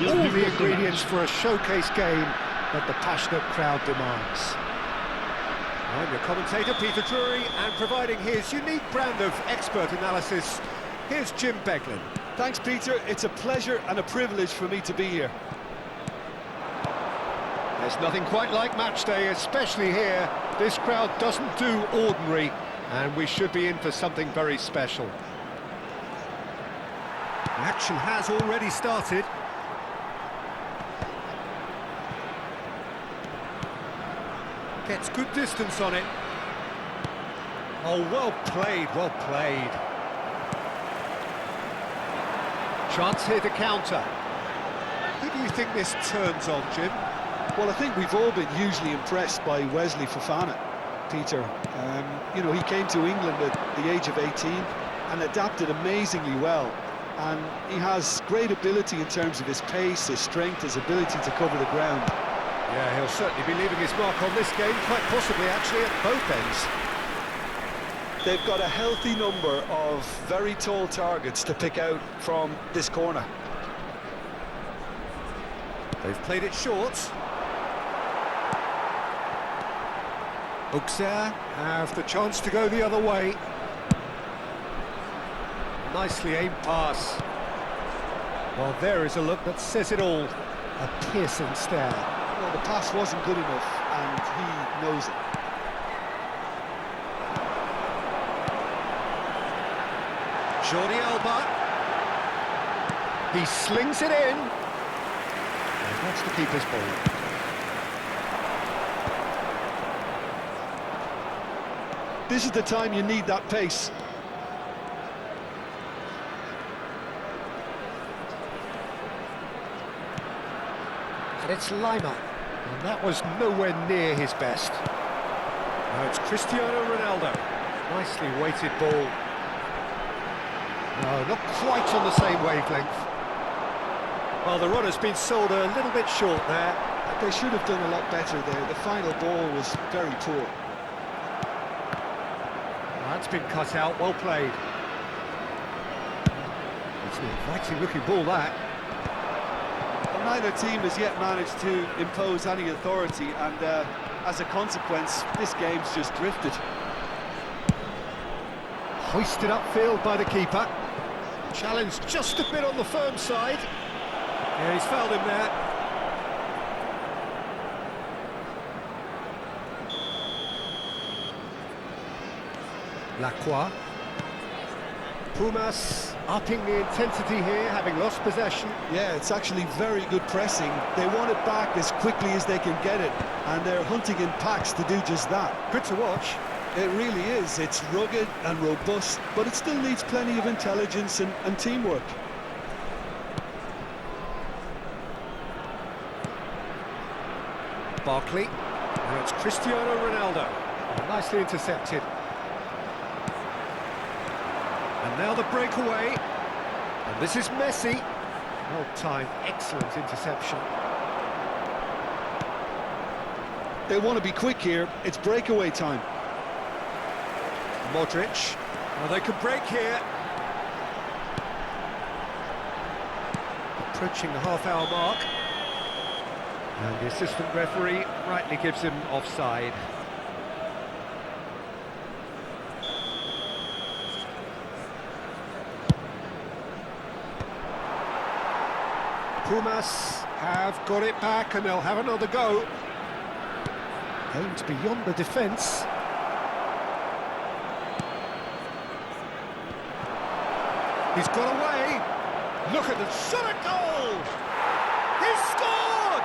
all the ingredients for a showcase game that the passionate crowd demands. I'm your commentator, Peter Drury, and providing his unique brand of expert analysis, here's Jim Beglin. Thanks, Peter. It's a pleasure and a privilege for me to be here. There's nothing quite like match day, especially here. This crowd doesn't do ordinary, and we should be in for something very special. The action has already started. Gets good distance on it. Oh, well played, well played. Chance here to counter. Who do you think this turns on, Jim? Well, I think we've all been hugely impressed by Wesley Fofana, Peter. You know, he came to England at the age of 18 and adapted amazingly well. And he has great ability in terms of his pace, his strength, his ability to cover the ground. Yeah, he'll certainly be leaving his mark on this game, quite possibly actually at both ends. They've got a healthy number of very tall targets to pick out from this corner. They've played it short. Auxerre have the chance to go the other way. Nicely aimed pass. Well, there is a look that says it all. A piercing stare. Well, the pass wasn't good enough, and he knows it. Jordi Alba. He slings it in. And that's the keeper's ball. This is the time you need that pace. And it's Lima. And that was nowhere near his best. Now it's Cristiano Ronaldo. Nicely weighted ball. No, not quite on the same wavelength. Well, the runner's been sold a little bit short there. They should have done a lot better there. The final ball was very poor. That's been cut out, well played. It's an inviting looking ball, that. Well, neither team has yet managed to impose any authority, and as a consequence, this game's just drifted. Hoisted upfield by the keeper. Challenged just a bit on the firm side. Yeah, he's fouled him there. Lacroix. Pumas upping the intensity here, having lost possession. Yeah, it's actually very good pressing. They want it back as quickly as they can get it, and they're hunting in packs to do just that. Good to watch. It really is. It's rugged and robust, but it still needs plenty of intelligence and teamwork. Barkley. Now it's Cristiano Ronaldo. Nicely intercepted. And now the breakaway. And this is Messi. Well timed, excellent interception. They want to be quick here. It's breakaway time. Modric. Well, they could break here. Approaching the half-hour mark. And the assistant referee rightly gives him offside. Pumas have got it back and they'll have another go. Aimed beyond the defence. He's got away. Look at the shot at goal. He's scored.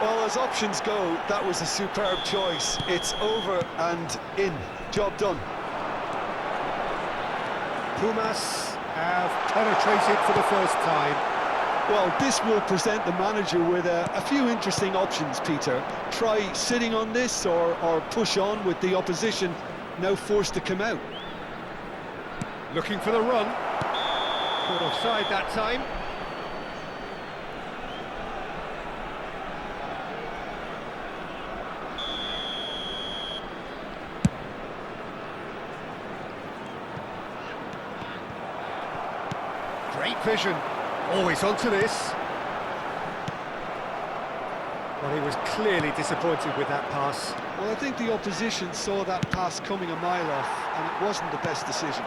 Well, as options go, that was a superb choice. It's over and in. Job done. Pumas have penetrated for the first time. Well, this will present the manager with a few interesting options, Peter. Try sitting on this or push on with the opposition now forced to come out. Looking for the run. Caught offside that time. Great vision. Always onto this. Well, he was clearly disappointed with that pass. Well, I think the opposition saw that pass coming a mile off, and it wasn't the best decision.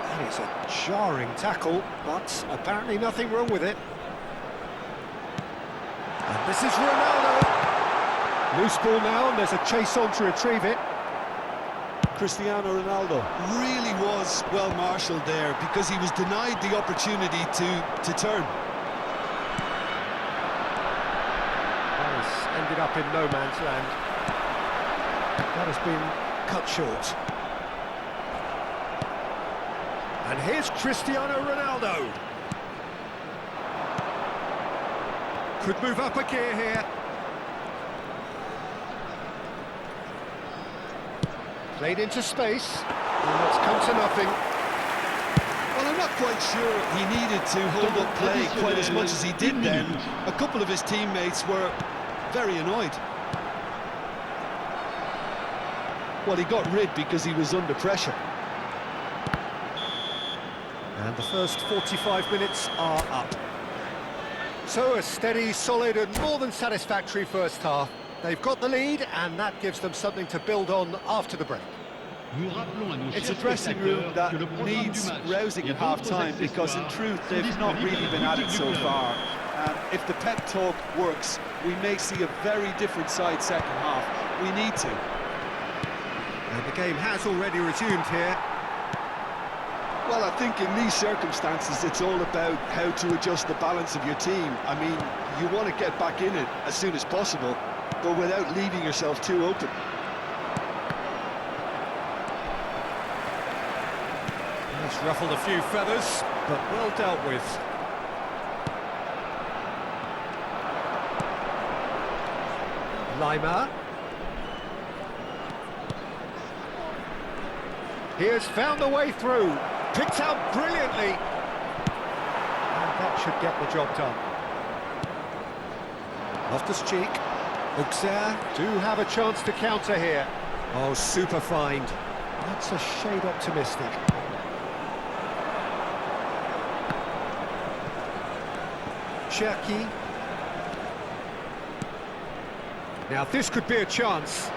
That is a jarring tackle, but apparently nothing wrong with it. And this is Ronaldo. Loose ball now, and there's a chase on to retrieve it. Cristiano Ronaldo really was well marshalled there because he was denied the opportunity to turn. Ended up in no man's land. That has been cut short. And here's Cristiano Ronaldo. Could move up a gear here. Played into space. And it's come to nothing. Well, I'm not quite sure he needed to hold up play quite as much as he did then. A couple of his teammates were very annoyed. Well, he got rid because he was under pressure. And the first 45 minutes are up. So a steady, solid and more than satisfactory first half. They've got the lead and that gives them something to build on after the break. It's a dressing room that needs rousing at half-time because in truth they've not really been at it so far. And if the pep talk works, we may see a very different side second half. We need to. And the game has already resumed here. Well, I think in these circumstances it's all about how to adjust the balance of your team. I mean, you want to get back in it as soon as possible, but without leaving yourself too open. He's ruffled a few feathers, but well dealt with. Lima. He has found the way through. Picked out brilliantly. And that should get the job done. Loftus-Cheek. Auxerre do have a chance to counter here. Oh, super find. That's a shade optimistic. Cherki. Now this could be a chance.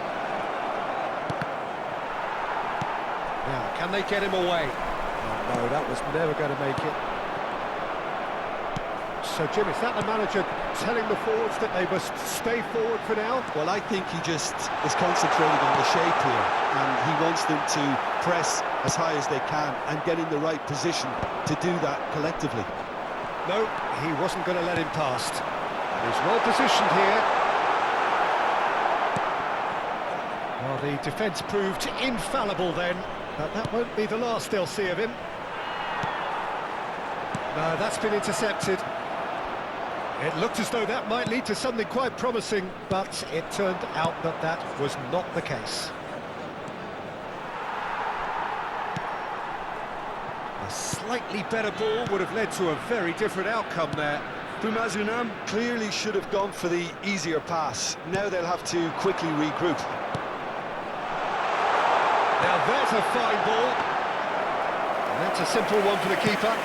Now, can they get him away? Oh, no, that was never going to make it. So, Jim, is that the manager telling the forwards that they must stay forward for now? Well, I think he just is concentrating on the shape here, and he wants them to press as high as they can and get in the right position to do that collectively. No, he wasn't going to let him past. He's well positioned here. Well, the defence proved infallible then, but that won't be the last they'll see of him. No, that's been intercepted. It looked as though that might lead to something quite promising, but it turned out that that was not the case. A slightly better ball would have led to a very different outcome there. Unam clearly should have gone for the easier pass. Now they'll have to quickly regroup. Now there's a fine ball. And that's a simple one for the keeper.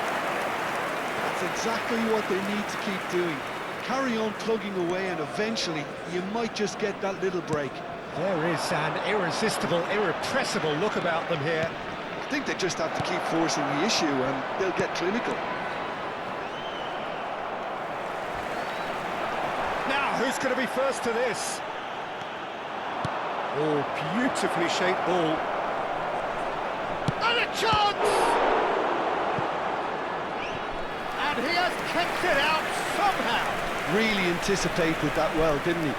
That's exactly what they need to keep doing. Carry on plugging away and eventually you might just get that little break. There is an irresistible, irrepressible look about them here. I think they just have to keep forcing the issue and they'll get clinical. Now, who's going to be first to this? Oh, beautifully shaped ball. And a chance! And he has kicked it out somehow. Really anticipated that well, didn't he?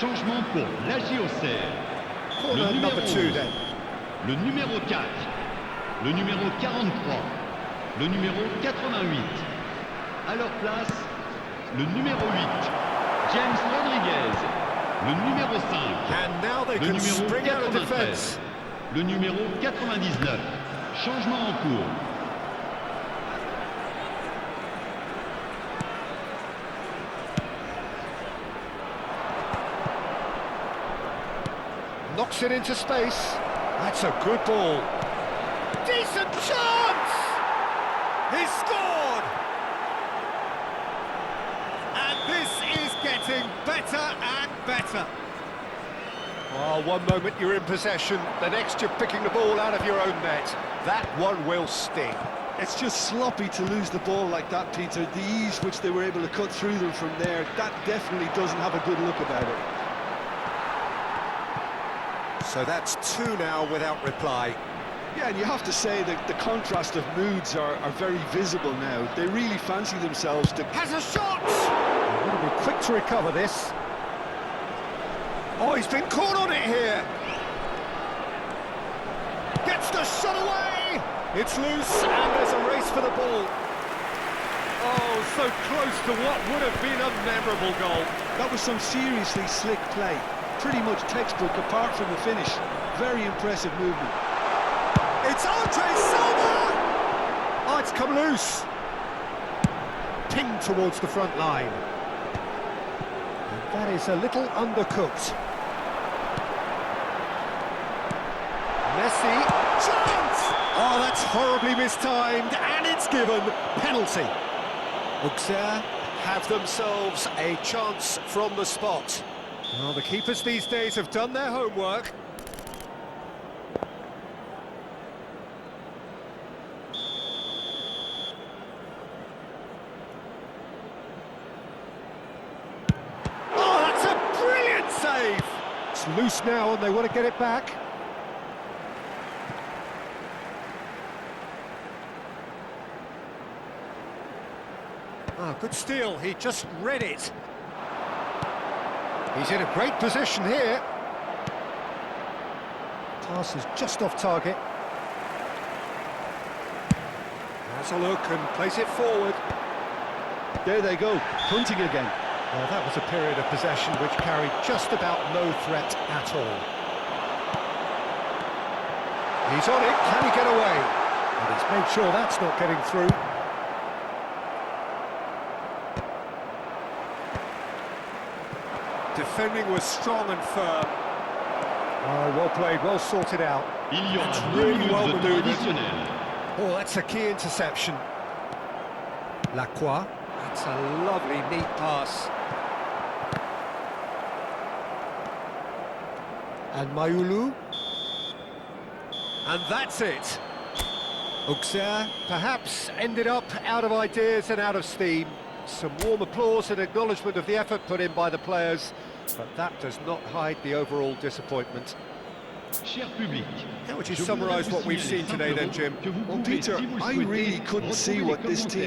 Changement pour la JOCR. Corner number 2 then. Le numéro 4, le numéro 43, le numéro 88. À leur place, le numéro 8, James Rodriguez, le numéro 5, And now they le can numéro spring out of 93, defence. le numéro 99. Changement en cours. Knocks it into space. That's a good ball. Decent chance! He's scored! And this is getting better and better. Oh, one moment you're in possession, the next you're picking the ball out of your own net. That one will sting. It's just sloppy to lose the ball like that, Peter. The ease which they were able to cut through them from there, that definitely doesn't have a good look about it. So that's 2 now without reply. Yeah, and you have to say that the contrast of moods are very visible now. They really fancy themselves to... Has a shot! He's going to be quick to recover this. Oh, he's been caught on it here. Gets the shot away! It's loose, and there's a race for the ball. Oh, so close to what would have been a memorable goal. That was some seriously slick play. Pretty much textbook apart from the finish. Very impressive movement. It's Andre Silva! Oh, it's come loose. Pinged towards the front line. And that is a little undercooked. Messi, chance! Oh, that's horribly mistimed, and it's given. Penalty. Auxerre have themselves a chance from the spot. Well, the keepers these days have done their homework. Oh, that's a brilliant save! It's loose now and they want to get it back. Oh, good steal, he just read it. He's in a great position here. Pass is just off target. Has a look and plays it forward. There they go, hunting again. Well, that was a period of possession which carried just about no threat at all. He's on it, can he get away? And he's made sure that's not getting through. Defending was strong and firm. Oh, well played, well sorted out. Il y aura That's 2 really minutes well de temps manoeuvred. additionnel. Oh, that's a key interception. Lacroix, that's a lovely, neat pass. And Mayulu. And that's it. Auxerre perhaps ended up out of ideas and out of steam. Some warm applause and acknowledgement of the effort put in by the players, but that does not hide the overall disappointment. Cher public, How would you summarise what we've seen today then, Jim? Well, Peter, I really couldn't see what this team